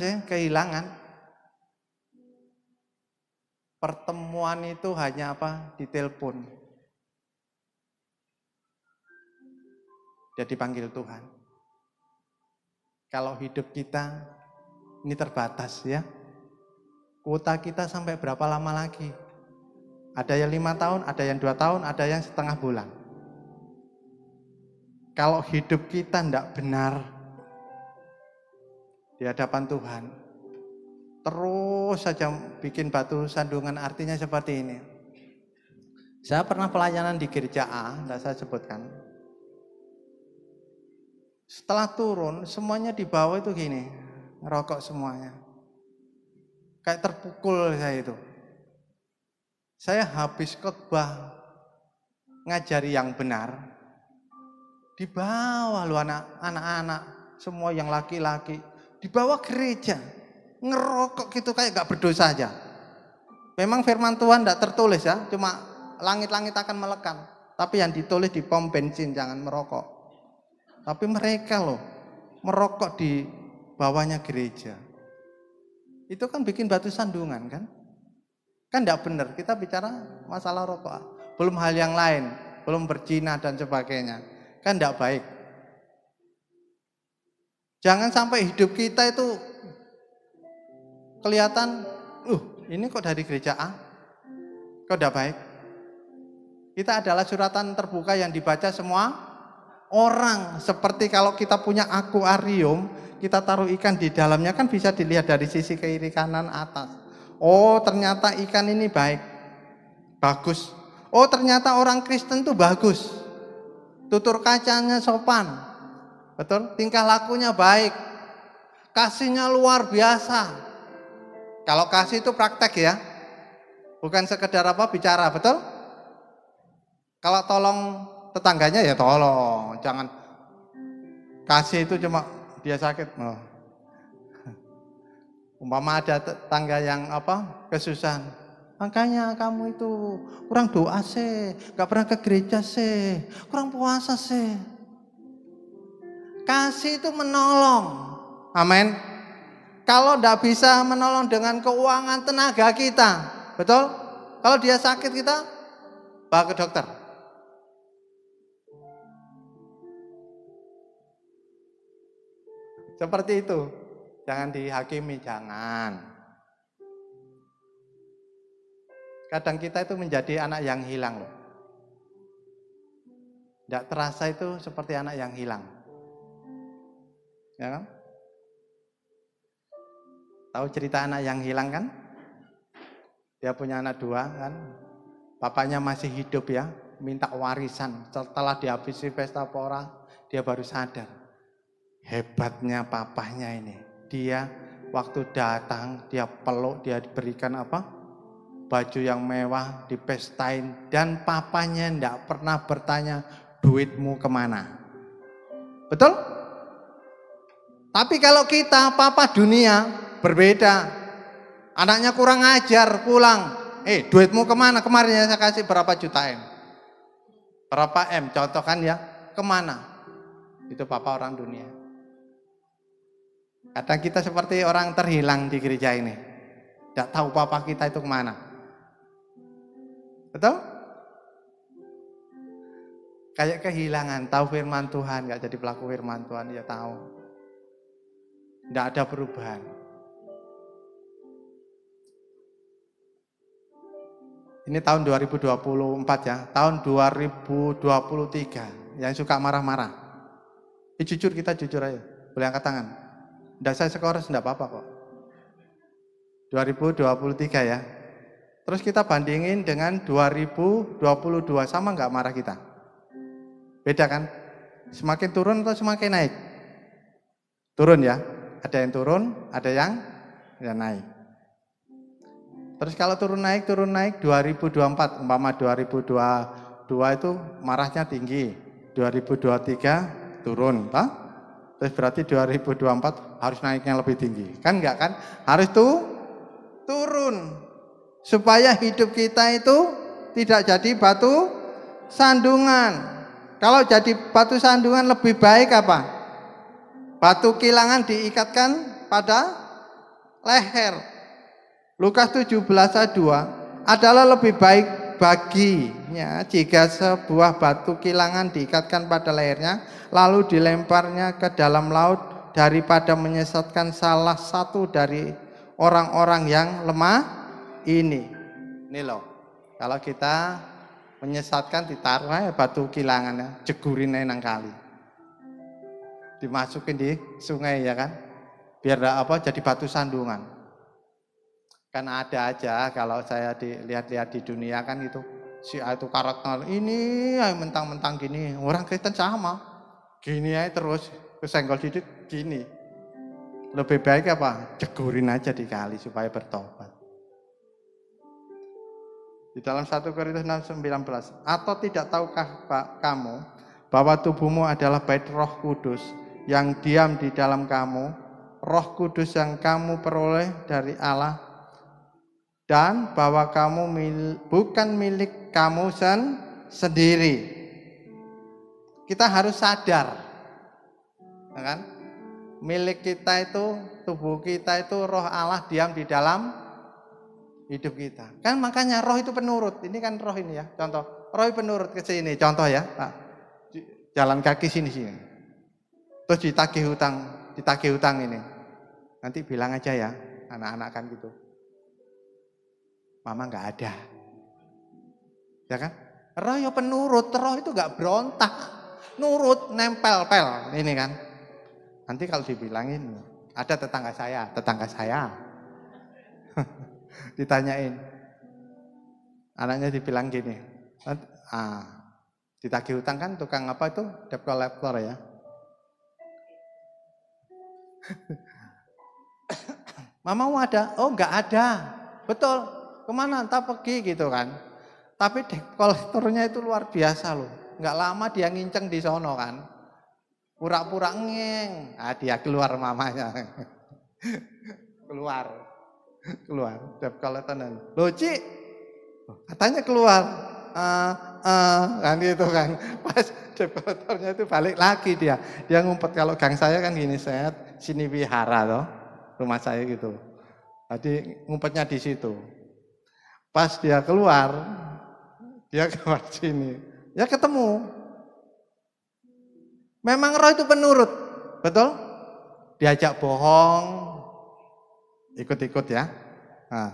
Pertemuan itu hanya apa? Ditelepon. Dia dipanggil Tuhan. Kalau hidup kita ini terbatas ya. Kuota kita sampai berapa lama lagi? Ada yang 5 tahun, ada yang 2 tahun, ada yang setengah bulan. Kalau hidup kita tidak benar di hadapan Tuhan, terus saja bikin batu sandungan, artinya seperti ini. Saya pernah pelayanan di gereja A, tidak saya sebutkan. Setelah turun, semuanya di bawah itu gini, ngerokok semuanya. Kayak terpukul saya itu. Saya habis khotbah ngajari yang benar, di bawah lu anak-anak, semua yang laki-laki, di bawah gereja, ngerokok gitu kayak gak berdosa aja. Memang firman Tuhan tidak tertulis ya, cuma langit-langit akan melekat. Tapi yang ditulis di pom bensin, jangan merokok. Tapi mereka loh, merokok di bawahnya gereja. Itu kan bikin batu sandungan kan? Kan tidak benar, kita bicara masalah rokok. Belum hal yang lain, belum berzina dan sebagainya. Kan tidak baik. Jangan sampai hidup kita itu kelihatan, ini kok dari gereja A, kok tidak baik. Kita adalah suratan terbuka yang dibaca semua orang. Seperti kalau kita punya akuarium, kita taruh ikan di dalamnya kan bisa dilihat dari sisi kiri kanan atas. Oh ternyata ikan ini baik, bagus. Oh ternyata orang Kristen tuh bagus, tutur kacanya sopan, betul, tingkah lakunya baik, kasihnya luar biasa. Kalau kasih itu praktek ya, bukan sekedar bicara, betul? Kalau tolong tetangganya ya tolong, jangan kasih itu cuma dia sakit. Oh. Umpama ada tetangga yang kesusahan, makanya kamu itu kurang doa sih, gak pernah ke gereja sih, kurang puasa sih. Kasih itu menolong, amin. Kalau ndak bisa menolong dengan keuangan tenaga kita, betul? Kalau dia sakit kita bawa ke dokter. Seperti itu. Jangan dihakimi, jangan. Kadang kita itu menjadi anak yang hilang loh. Tidak terasa itu seperti anak yang hilang. Ya kan? Tahu cerita anak yang hilang kan? Dia punya anak 2 kan? Papanya masih hidup ya, minta warisan. Setelah dihabisi pesta pora, dia baru sadar. Hebatnya papahnya ini. Dia waktu datang, dia peluk, dia diberikan baju yang mewah, dipestain. Dan papanya tidak pernah bertanya, duitmu kemana? Betul? Tapi kalau kita, papa dunia, berbeda. Anaknya kurang ajar, pulang. Duitmu kemana? Kemarin saya kasih berapa juta M? Berapa M? Contoh kan ya, kemana? Itu papa orang dunia. Kadang kita seperti orang terhilang di gereja ini. Tidak tahu papa kita itu kemana. Betul? Kayak kehilangan, tahu firman Tuhan, gak jadi pelaku firman Tuhan, ya tahu. Tidak ada perubahan. Ini tahun 2024 ya, tahun 2023 yang suka marah-marah. Jujur, kita jujur aja, boleh angkat tangan. Tidak saya skor, tidak apa-apa kok. 2023 ya. Terus kita bandingin dengan 2022, sama nggak marah kita? Beda kan? Semakin turun atau semakin naik? Turun ya. Ada yang turun, ada yang naik. Terus kalau turun naik 2024, umpama 2022 itu marahnya tinggi, 2023 turun, Pak? Terus berarti 2024 harus naiknya lebih tinggi. Kan enggak kan? Harus turun. Supaya hidup kita itu tidak jadi batu sandungan. Kalau jadi batu sandungan lebih baik apa? Batu kilangan diikatkan pada leher. Lukas 17:2 adalah lebih baik baginya jika sebuah batu kilangan diikatkan pada lehernya lalu dilemparnya ke dalam laut daripada menyesatkan salah satu dari orang-orang yang lemah ini. Ini loh, kalau kita menyesatkan ditaruh aja batu kilangannya, jegurin aja nang kali, dimasukin di sungai ya kan, biar jadi batu sandungan. Kan ada aja kalau saya dilihat-lihat di dunia kan gitu, si A itu karakter ini mentang-mentang gini, orang Kristen sama gini aja terus, kesenggol dikit gini. Lebih baik apa? Jegurin aja di kali supaya bertobat. Di dalam 1 Korintus 6:19, atau tidak tahukah kamu bahwa tubuhmu adalah bait Roh Kudus yang diam di dalam kamu, Roh Kudus yang kamu peroleh dari Allah, dan bahwa kamu bukan milik kamu sendiri. Kita harus sadar, ya kan? Milik kita itu, tubuh kita itu Roh Allah diam di dalam hidup kita. Kan makanya roh itu penurut. Ini kan roh ini ya, contoh. Roh penurut ke sini, contoh ya. Nah, jalan kaki sini. Terus ditagih hutang ini. Nanti bilang aja ya, anak-anak kan gitu. Mama nggak ada. Ya kan? Roh ya penurut, roh itu nggak berontak. Nurut, nempel-pel, ini kan. Nanti kalau dibilangin, ada tetangga saya. Ditanyain, anaknya dibilang gini, ditagih hutang kan tukang apa itu, debt collector ya. Mama mau ada? Oh nggak ada, betul. Kemana? Entah pergi gitu kan. Tapi debt collectornya itu luar biasa loh. Nggak lama dia nginceng di sono kan. Pura-pura ngeng. Ah, dia keluar mamanya. keluar. Debt collector. Loh Ci, katanya keluar. Kan gitu kan. Pas debt collectornya itu balik lagi dia. Dia ngumpet, kalau gang saya kan gini, set, sini wihara loh. Rumah saya gitu. Jadi ngumpetnya di situ. Pas dia keluar sini. Ya ketemu. Memang roh itu penurut. Betul? Diajak bohong, ikut-ikut ya. Nah.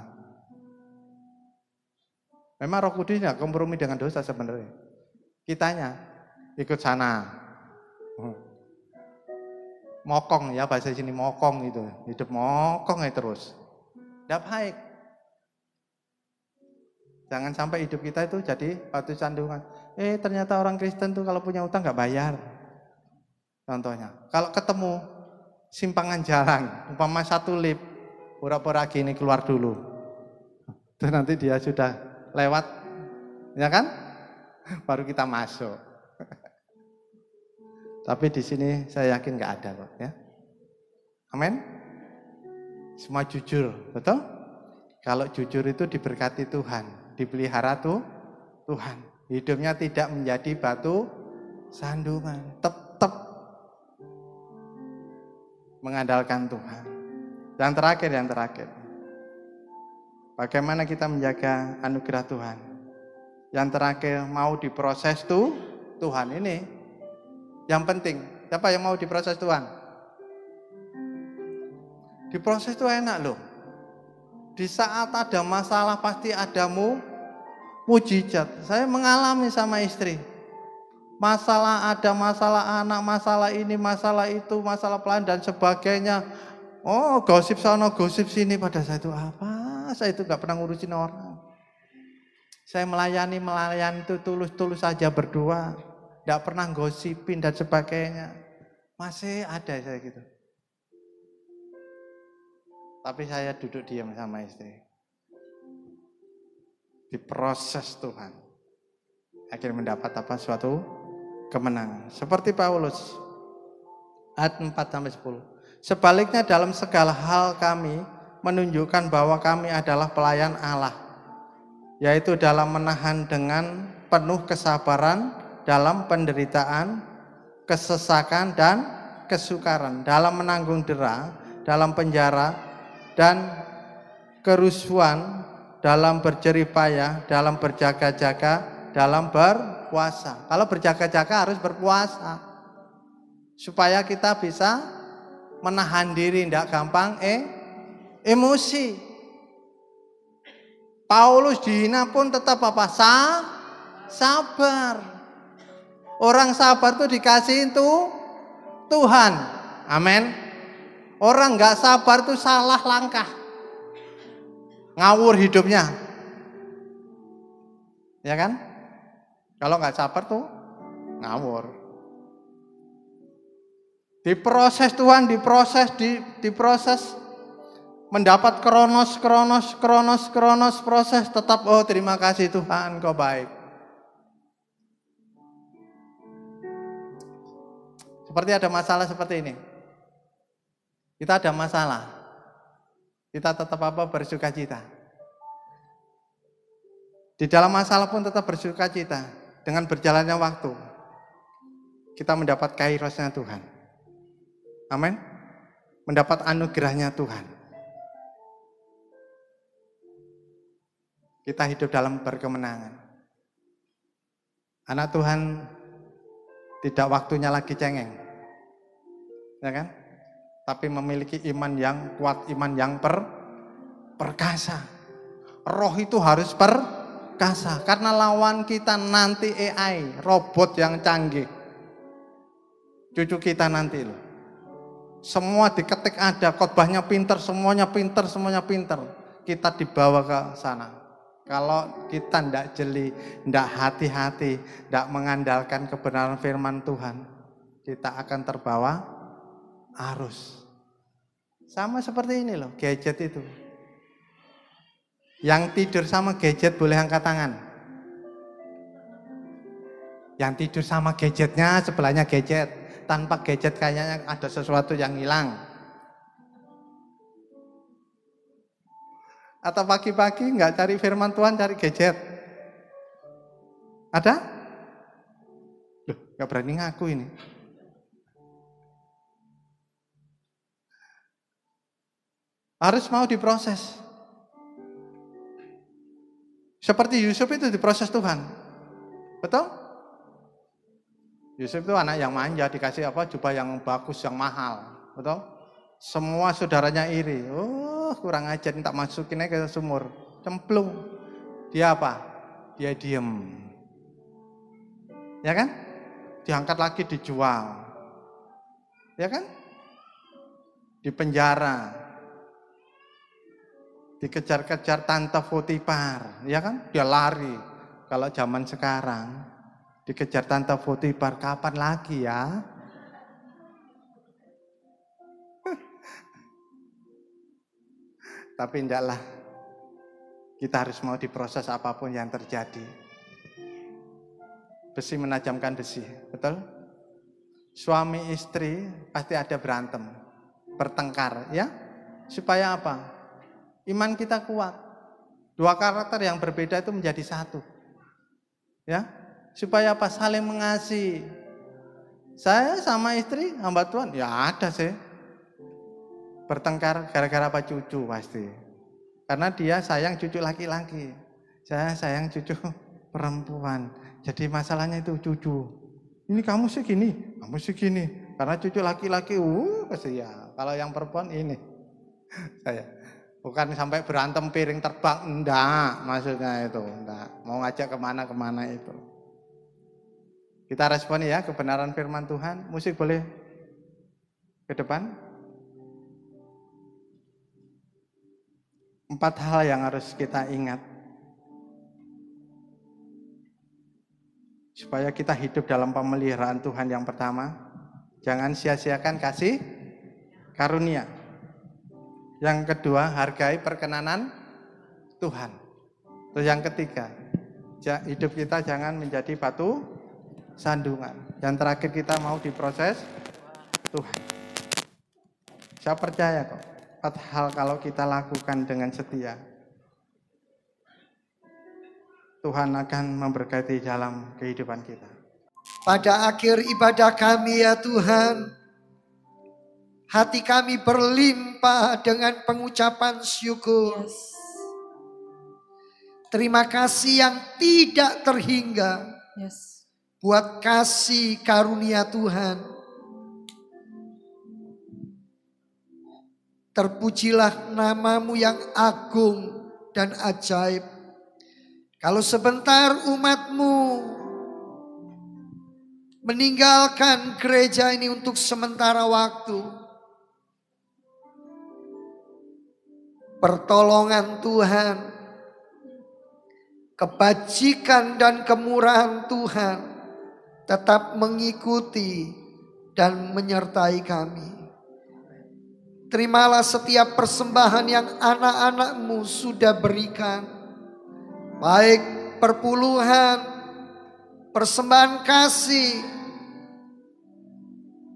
Memang Roh Kudus nggak kompromi dengan dosa sebenarnya. Kitanya ikut sana. Mokong ya, bahasa sini mokong gitu. Hidup mokong ya terus. Tidak baik. Jangan sampai hidup kita itu jadi batu sandungan. Ternyata orang Kristen tuh kalau punya utang nggak bayar. Contohnya, kalau ketemu simpangan jalan, umpama satu lift, pura-pura gini keluar dulu. Terus nanti dia sudah lewat, ya kan? Baru kita masuk. Tapi di sini saya yakin nggak ada kok, ya. Amin. Semua jujur, betul? Kalau jujur itu diberkati Tuhan. Dipelihara tuh Tuhan. Hidupnya tidak menjadi batu sandungan. Tetap mengandalkan Tuhan. Yang terakhir. Bagaimana kita menjaga anugerah Tuhan? Yang terakhir, mau diproses tuh Tuhan ini. Yang penting, siapa yang mau diproses Tuhan? Diproses itu enak loh. Di saat ada masalah pasti ada mujizat. Saya mengalami sama istri. Ada masalah anak, masalah ini, masalah itu, masalah pelayan dan sebagainya. Oh, gosip sana, gosip sini. Pada saya itu apa? Saya itu gak pernah ngurusin orang. Saya melayani itu tulus-tulus saja berdua. Gak pernah gosipin dan sebagainya. Masih ada saya gitu. Tapi saya duduk diam sama istri. Diproses Tuhan. Akhirnya mendapat suatu kemenangan. Seperti Paulus. Ayat 4-10. Sebaliknya dalam segala hal kami menunjukkan bahwa kami adalah pelayan Allah. Yaitu dalam menahan dengan penuh kesabaran dalam penderitaan, kesesakan dan kesukaran. Dalam menanggung dera, dalam penjara, dan kerusuhan, dalam berjerih payah, dalam berjaga-jaga, dalam berpuasa. Kalau berjaga-jaga harus berpuasa. Supaya kita bisa menahan diri, tidak gampang emosi. Paulus dihina pun tetap apa? Sabar. Orang sabar tuh dikasih itu Tuhan. Amin. Orang nggak sabar tuh salah langkah. Ngawur hidupnya. Ya kan? Kalau nggak sabar tuh ngawur. Diproses Tuhan, diproses. Mendapat kronos proses, tetap terima kasih Tuhan, Kau baik. Seperti ada masalah seperti ini. Kita ada masalah. Kita tetap bersukacita. Di dalam masalah pun tetap bersukacita. Dengan berjalannya waktu, kita mendapat kairosnya Tuhan. Amin. Mendapat anugerahnya Tuhan. Kita hidup dalam berkemenangan. Anak Tuhan tidak waktunya lagi cengeng. Ya kan? Tapi memiliki iman yang kuat, iman yang perkasa. Roh itu harus perkasa. Karena lawan kita nanti AI, robot yang canggih. Cucu kita nanti loh. Semua diketik ada, khotbahnya pinter, semuanya pinter. Kita dibawa ke sana. Kalau kita tidak jeli, tidak hati-hati, tidak mengandalkan kebenaran firman Tuhan, kita akan terbawa arus. Sama seperti ini loh, gadget itu. Yang tidur sama gadget boleh angkat tangan. Yang tidur sama gadgetnya, sebelahnya gadget. Tanpa gadget kayaknya ada sesuatu yang hilang. Atau pagi-pagi nggak cari firman Tuhan, cari gadget. Ada? Loh, nggak berani ngaku ini. Harus mau diproses. Seperti Yusuf itu diproses Tuhan. Betul? Yusuf itu anak yang manja, dikasih apa? Jubah yang bagus, yang mahal. Betul? Semua saudaranya iri. Oh, kurang ajar, tak masukin aja ke sumur. Cemplung. Dia apa? Dia diem. Ya kan? Diangkat lagi, dijual. Ya kan? Di penjara. Dikejar-kejar tante Potifar, ya kan? Dia lari. Kalau zaman sekarang dikejar tante Potifar, kapan lagi ya? Tapi enggaklah. Kita harus mau diproses apapun yang terjadi. Besi menajamkan besi, betul? Suami istri pasti ada berantem, bertengkar, ya? Supaya apa? Iman kita kuat. Dua karakter yang berbeda itu menjadi satu. Ya, supaya apa? Saling mengasihi. Saya sama istri hamba Tuhan, ya ada sih. Bertengkar gara-gara apa? Cucu pasti. Karena dia sayang cucu laki-laki. Saya sayang cucu perempuan. Jadi masalahnya itu cucu. Ini kamu sih gini, kamu sih gini. Karena cucu laki-laki, kesian. Kalau yang perempuan ini. Saya. Bukan sampai berantem piring terbang, enggak, maksudnya itu, enggak. Mau ngajak kemana-kemana itu. Kita respon ya kebenaran firman Tuhan. Musik boleh ke depan. 4 hal yang harus kita ingat. Supaya kita hidup dalam pemeliharaan Tuhan. Yang pertama, jangan sia-siakan kasih karunia. Yang kedua, hargai perkenanan Tuhan. Terus yang ketiga, hidup kita jangan menjadi batu sandungan. Yang terakhir, kita mau diproses Tuhan. Saya percaya kok, 4 hal kalau kita lakukan dengan setia, Tuhan akan memberkati dalam kehidupan kita. Pada akhir ibadah kami ya Tuhan, hati kami berlimpah dengan pengucapan syukur. Terima kasih yang tidak terhingga buat kasih karunia Tuhan. Terpujilah namamu yang agung dan ajaib. Kalau sebentar umatmu meninggalkan gereja ini untuk sementara waktu, pertolongan Tuhan, kebajikan dan kemurahan Tuhan tetap mengikuti dan menyertai kami. Terimalah setiap persembahan yang anak-anak-Mu sudah berikan, baik perpuluhan, persembahan kasih,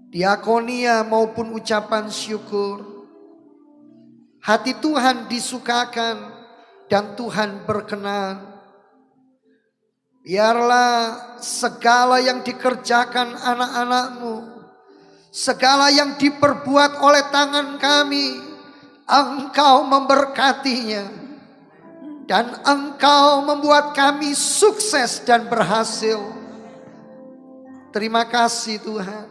diakonia maupun ucapan syukur. Hati Tuhan disukakan dan Tuhan berkenan. Biarlah segala yang dikerjakan anak-anak-Mu, segala yang diperbuat oleh tangan kami, Engkau memberkatinya. Dan Engkau membuat kami sukses dan berhasil. Terima kasih Tuhan.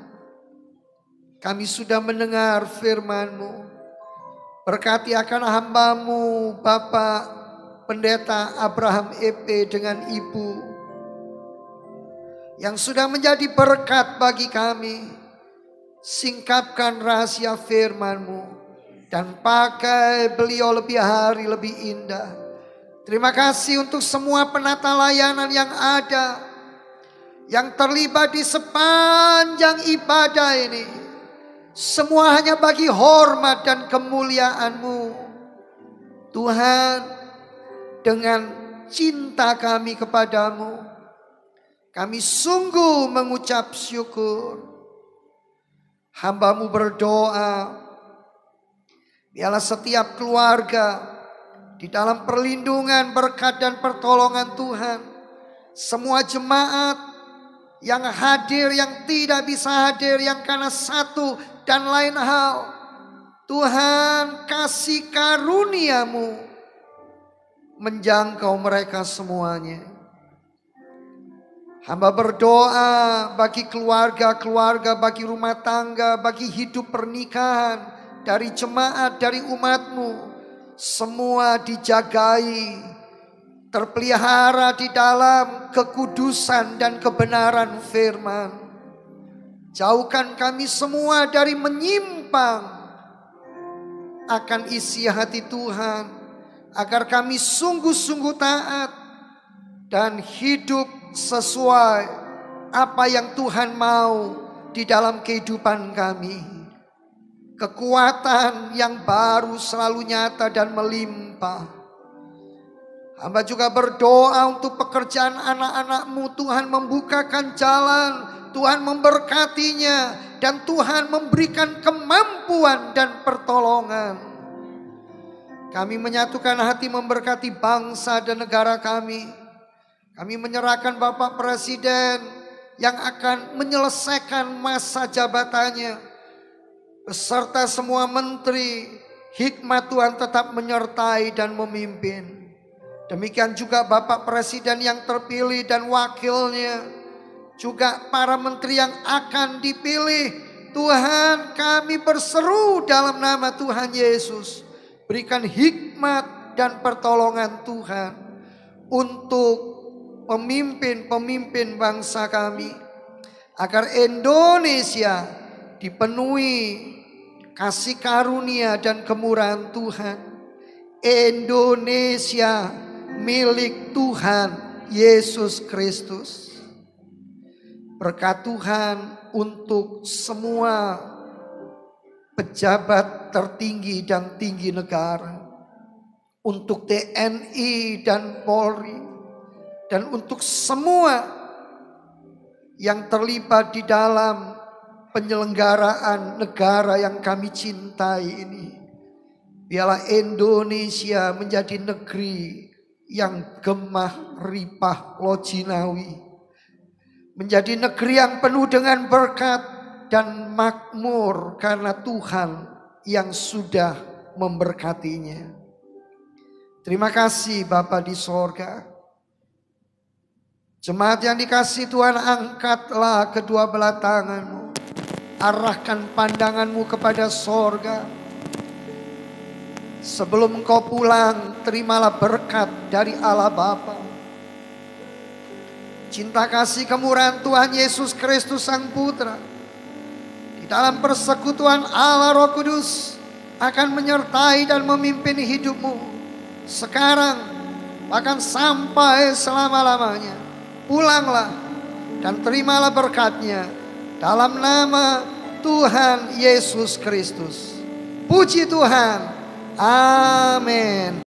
Kami sudah mendengar firman-Mu. Berkati akan hamba-Mu Bapak Pendeta Abraham EP dengan Ibu, yang sudah menjadi berkat bagi kami. Singkapkan rahasia firman-Mu dan pakai beliau lebih hari lebih indah. Terima kasih untuk semua penata layanan yang ada, yang terlibat di sepanjang ibadah ini. Semua hanya bagi hormat dan kemuliaan-Mu. Tuhan, dengan cinta kami kepadamu, Kami sungguh mengucap syukur. Hamba-Mu berdoa, biarlah setiap keluarga di dalam perlindungan, berkat dan pertolongan Tuhan. Semua jemaat yang hadir, yang tidak bisa hadir, yang karena satu dan lain hal, Tuhan kasih karunia-Mu menjangkau mereka semuanya. Hamba berdoa bagi keluarga-keluarga, bagi rumah tangga, bagi hidup pernikahan dari jemaat, dari umat-Mu. Semua dijagai, terpelihara di dalam kekudusan dan kebenaran firman. Jauhkan kami semua dari menyimpang akan isi hati Tuhan, agar kami sungguh-sungguh taat dan hidup sesuai apa yang Tuhan mau di dalam kehidupan kami. Kekuatan yang baru selalu nyata dan melimpah. Hamba juga berdoa untuk pekerjaan anak-anak-Mu. Tuhan membukakan jalan, Tuhan memberkatinya, dan Tuhan memberikan kemampuan dan pertolongan. Kami menyatukan hati memberkati bangsa dan negara kami. Kami menyerahkan Bapak Presiden yang akan menyelesaikan masa jabatannya, beserta semua menteri. Hikmat Tuhan tetap menyertai dan memimpin. Demikian juga Bapak Presiden yang terpilih dan wakilnya, juga para menteri yang akan dipilih. Tuhan, kami berseru dalam nama Tuhan Yesus, berikan hikmat dan pertolongan Tuhan untuk pemimpin-pemimpin bangsa kami, agar Indonesia dipenuhi kasih karunia dan kemurahan Tuhan. Indonesia milik Tuhan Yesus Kristus. Berkat Tuhan untuk semua pejabat tertinggi dan tinggi negara, untuk TNI dan Polri, dan untuk semua yang terlibat di dalam penyelenggaraan negara yang kami cintai ini. Biarlah Indonesia menjadi negeri yang gemah ripah lojinawi. Menjadi negeri yang penuh dengan berkat dan makmur karena Tuhan yang sudah memberkatinya. Terima kasih Bapa di sorga. Jemaat yang dikasihi Tuhan, angkatlah kedua belah tanganmu. Arahkan pandanganmu kepada sorga. Sebelum engkau pulang, terimalah berkat dari Allah Bapa. Cinta kasih kemurahan Tuhan Yesus Kristus Sang Putra, di dalam persekutuan Allah Roh Kudus, akan menyertai dan memimpin hidupmu sekarang, bahkan sampai selama-lamanya. Pulanglah dan terimalah berkatnya dalam nama Tuhan Yesus Kristus. Puji Tuhan. Amin.